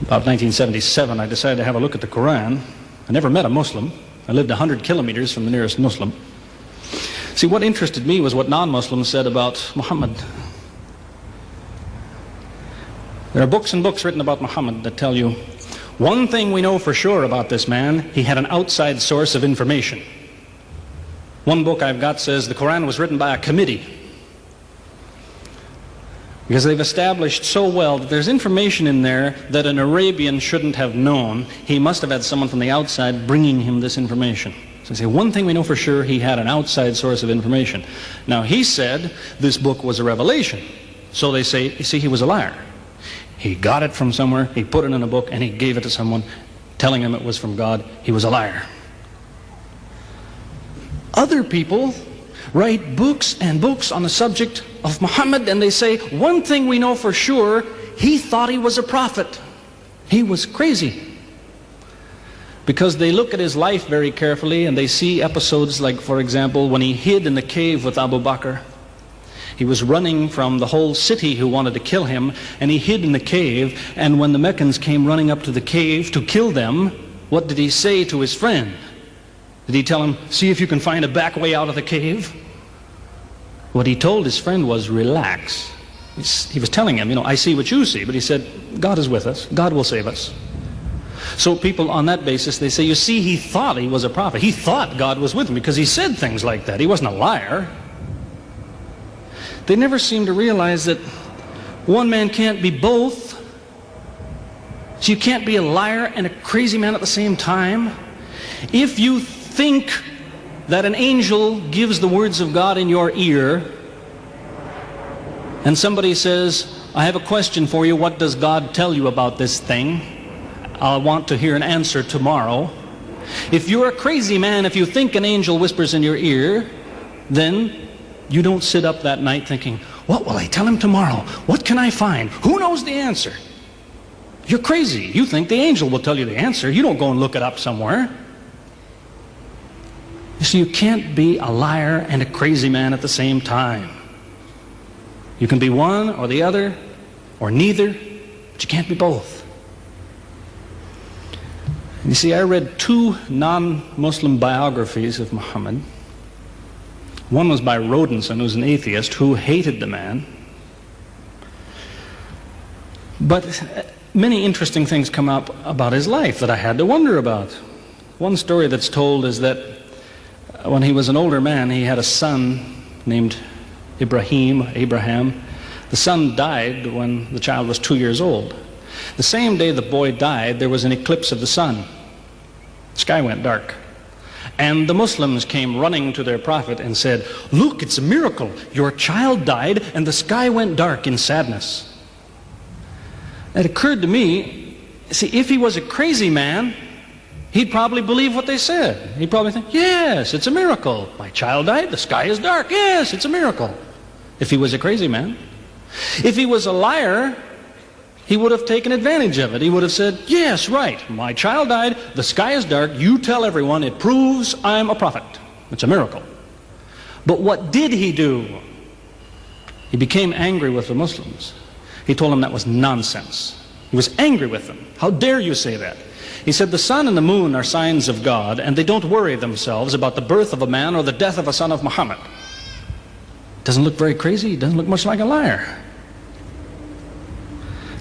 About 1977, I decided to have a look at the Quran. I never met a Muslim. I lived 100 kilometers from the nearest Muslim. See, what interested me was what non-Muslims said about Muhammad. There are books and books written about Muhammad that tell you, one thing we know for sure about this man, he had an outside source of information. One book I've got says the Quran was written by a committee, because they've established so well that there's information in there that an Arabian shouldn't have known. He must have had someone from the outside bringing him this information. So they say, one thing we know for sure, he had an outside source of information. Now, he said this book was a revelation. So they say, you see, he was a liar. He got it from somewhere, he put it in a book, and he gave it to someone, telling him it was from God. He was a liar. Other people write books and books on the subject of Muhammad, and they say, one thing we know for sure, he thought he was a prophet. He was crazy. Because they look at his life very carefully, and they see episodes like, for example, when he hid in the cave with Abu Bakr. He was running from the whole city who wanted to kill him, and he hid in the cave, and when the Meccans came running up to the cave to kill them, what did he say to his friend? Did he tell him, see if you can find a back way out of the cave? What he told his friend was, relax. He was telling him, I see what you see, but he said, God is with us. God will save us. So people on that basis, they say, you see, he thought he was a prophet. He thought God was with him because he said things like that. He wasn't a liar. They never seem to realize that one man can't be both. So you can't be a liar and a crazy man at the same time. If you think that an angel gives the words of God in your ear, and somebody says, I have a question for you, what does God tell you about this thing? I want to hear an answer tomorrow. If you're a crazy man, if you think an angel whispers in your ear, then you don't sit up that night thinking, what will I tell him tomorrow? What can I find? Who knows the answer? You're crazy. You think the angel will tell you the answer. You don't go and look it up somewhere. You see, you can't be a liar and a crazy man at the same time. You can be one or the other, or neither, but you can't be both. You see, I read two non-Muslim biographies of Muhammad. One was by Rodenson, who's an atheist, who hated the man. But many interesting things come up about his life that I had to wonder about. One story that's told is that when he was an older man, he had a son named Abraham. The son died when the child was 2 years old. The same day the boy died, there was an eclipse of the sun. The sky went dark. And the Muslims came running to their prophet and said, look, it's a miracle. Your child died and the sky went dark in sadness. It occurred to me, see, if he was a crazy man, he'd probably believe what they said. He'd probably think, yes, it's a miracle. My child died, the sky is dark. Yes, it's a miracle. If he was a crazy man. If he was a liar, he would have taken advantage of it. He would have said, yes, right, my child died, the sky is dark, you tell everyone, it proves I'm a prophet. It's a miracle. But what did he do? He became angry with the Muslims. He told them that was nonsense. He was angry with them. How dare you say that? He said the sun and the moon are signs of God, and they don't worry themselves about the birth of a man or the death of a son of Muhammad. Doesn't look very crazy, doesn't look much like a liar.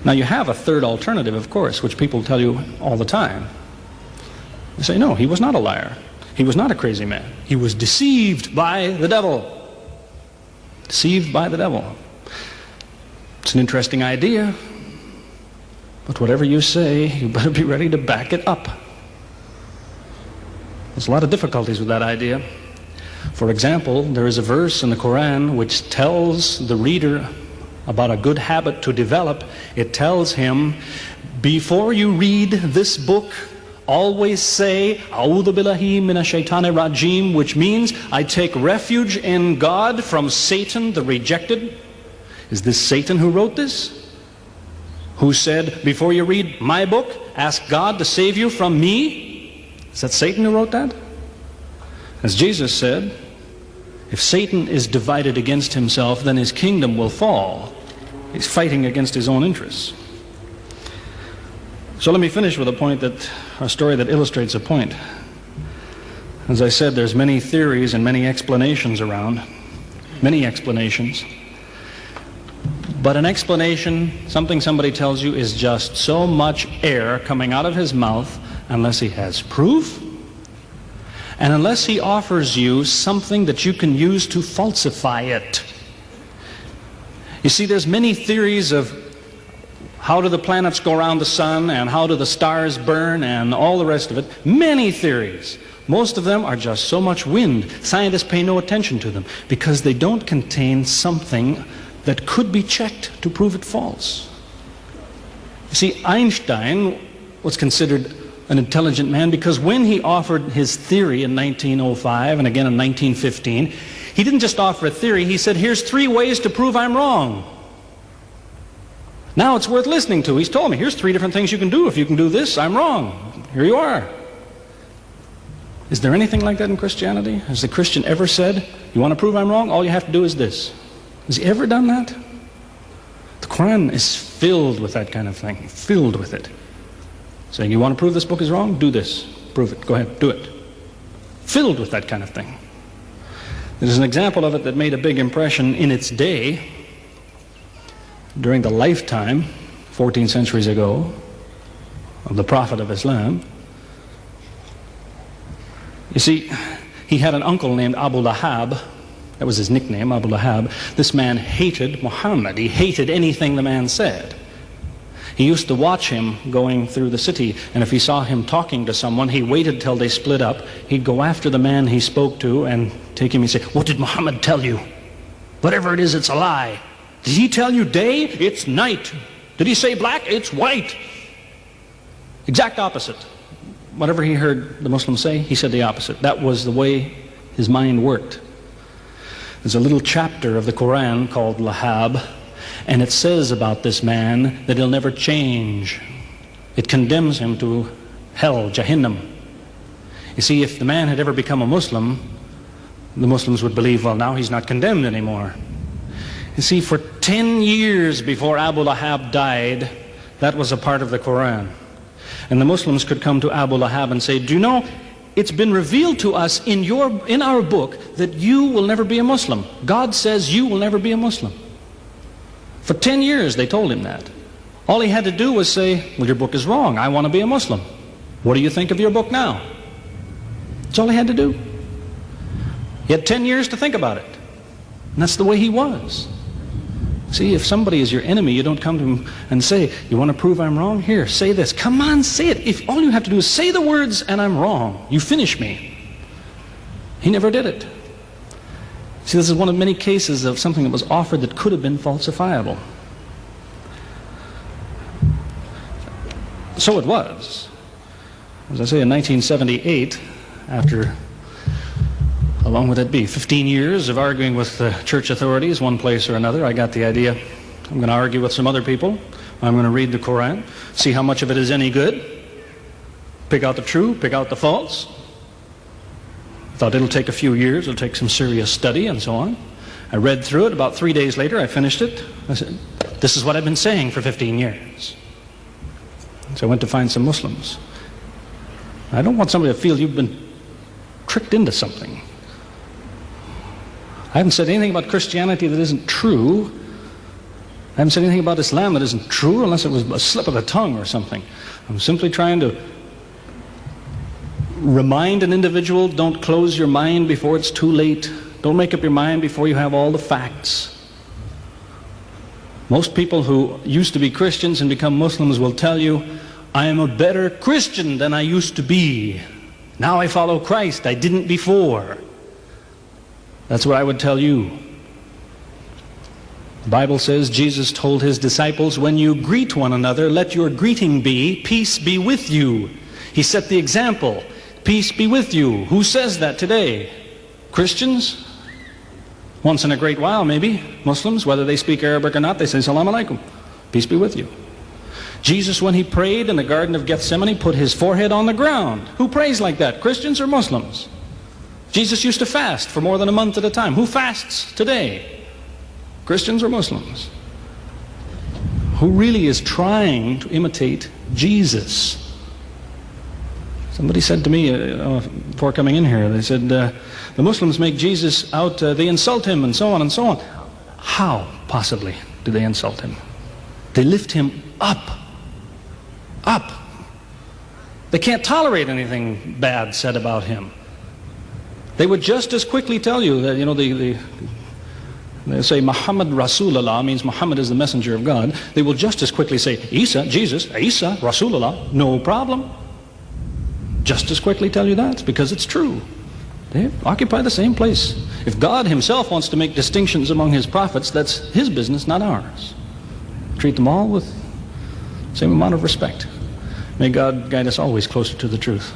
Now you have a third alternative, of course, which people tell you all the time. They say, no, he was not a liar. He was not a crazy man. He was deceived by the devil. Deceived by the devil. It's an interesting idea, but whatever you say, you better be ready to back it up. There's a lot of difficulties with that idea. For example, there is a verse in the Quran which tells the reader about a good habit to develop. It tells him, before you read this book, always say, A'udhu billahi minash shaitani rajim, which means, I take refuge in God from Satan the rejected. Is this Satan who wrote this? Who said, before you read my book, ask God to save you from me? Is that Satan who wrote that? As Jesus said, if Satan is divided against himself, then his kingdom will fall. He's fighting against his own interests. So let me finish with a story that illustrates a point. As I said, there's many theories and many explanations around, many explanations. But an explanation, something somebody tells you, is just so much air coming out of his mouth unless he has proof and unless he offers you something that you can use to falsify it. You see, there's many theories of how do the planets go around the sun and how do the stars burn and all the rest of it. Many theories. Most of them are just so much wind. Scientists pay no attention to them because they don't contain something that could be checked to prove it false. You see, Einstein was considered an intelligent man because when he offered his theory in 1905 and again in 1915, he didn't just offer a theory, he said, here's 3 ways to prove I'm wrong. Now it's worth listening to. He's told me, here's 3 different things you can do. If you can do this, I'm wrong. Here you are. Is there anything like that in Christianity? Has the Christian ever said, you want to prove I'm wrong? All you have to do is this. Has he ever done that? The Quran is filled with that kind of thing, filled with it. Saying, you want to prove this book is wrong? Do this. Prove it. Go ahead. Do it. Filled with that kind of thing. There's an example of it that made a big impression in its day, during the lifetime, 14 centuries ago, of the Prophet of Islam. You see, he had an uncle named Abu Lahab. That was his nickname, Abu Lahab. This man hated Muhammad. He hated anything the man said. He used to watch him going through the city, and if he saw him talking to someone, he waited till they split up. He'd go after the man he spoke to and take him and say, what did Muhammad tell you? Whatever it is, it's a lie. Did he tell you day? It's night. Did he say black? It's white. Exact opposite. Whatever he heard the Muslims say, he said the opposite. That was the way his mind worked. There's a little chapter of the Quran called Lahab, and it says about this man that he'll never change. It condemns him to hell, Jahannam. You see, if the man had ever become a Muslim, the Muslims would believe, well, now he's not condemned anymore. You see, for 10 years before Abu Lahab died, that was a part of the Quran. And the Muslims could come to Abu Lahab and say, do you know, it's been revealed to us in our book that you will never be a Muslim. God says you will never be a Muslim. For 10 years they told him that. All he had to do was say, well, your book is wrong. I want to be a Muslim. What do you think of your book now? That's all he had to do. He had 10 years to think about it. And that's the way he was. See, if somebody is your enemy, you don't come to him and say, you want to prove I'm wrong? Here, say this. Come on, say it. If all you have to do is say the words and I'm wrong, you finish me. He never did it. See, this is one of many cases of something that was offered that could have been falsifiable. So it was. As I say, in 1978, after, how long would that be? 15 years of arguing with the church authorities, one place or another, I got the idea. I'm going to argue with some other people. I'm going to read the Quran, see how much of it is any good, pick out the true, pick out the false. Thought it'll take a few years, it'll take some serious study and so on. I read through it. About 3 days later, I finished it. I said, this is what I've been saying for 15 years. So I went to find some Muslims. I don't want somebody to feel you've been tricked into something. I haven't said anything about Christianity that isn't true. I haven't said anything about Islam that isn't true unless it was a slip of the tongue or something. I'm simply trying to remind an individual, don't close your mind before it's too late. Don't make up your mind before you have all the facts. Most people who used to be Christians and become Muslims will tell you, I am a better Christian than I used to be. Now I follow Christ. I didn't before. That's what I would tell you. The Bible says Jesus told his disciples, when you greet one another, let your greeting be, peace be with you. He set the example. Peace be with you. Who says that today? Christians? Once in a great while, maybe. Muslims, whether they speak Arabic or not, they say, Salaam alaikum. Peace be with you. Jesus, when he prayed in the Garden of Gethsemane, put his forehead on the ground. Who prays like that? Christians or Muslims? Jesus used to fast for more than a month at a time. Who fasts today? Christians or Muslims? who really is trying to imitate Jesus. Somebody said to me before coming in here, they said, the Muslims make Jesus out, they insult him and so on and so on. How, possibly, do they insult him? They lift him up. Up. They can't tolerate anything bad said about him. They would just as quickly tell you that, they say Muhammad Rasulullah means Muhammad is the messenger of God. They will just as quickly say Isa, Jesus, Isa, Rasulullah, no problem. Just as quickly tell you that, because it's true. They occupy the same place. If God himself wants to make distinctions among his prophets, that's his business, not ours. Treat them all with the same amount of respect. May God guide us always closer to the truth.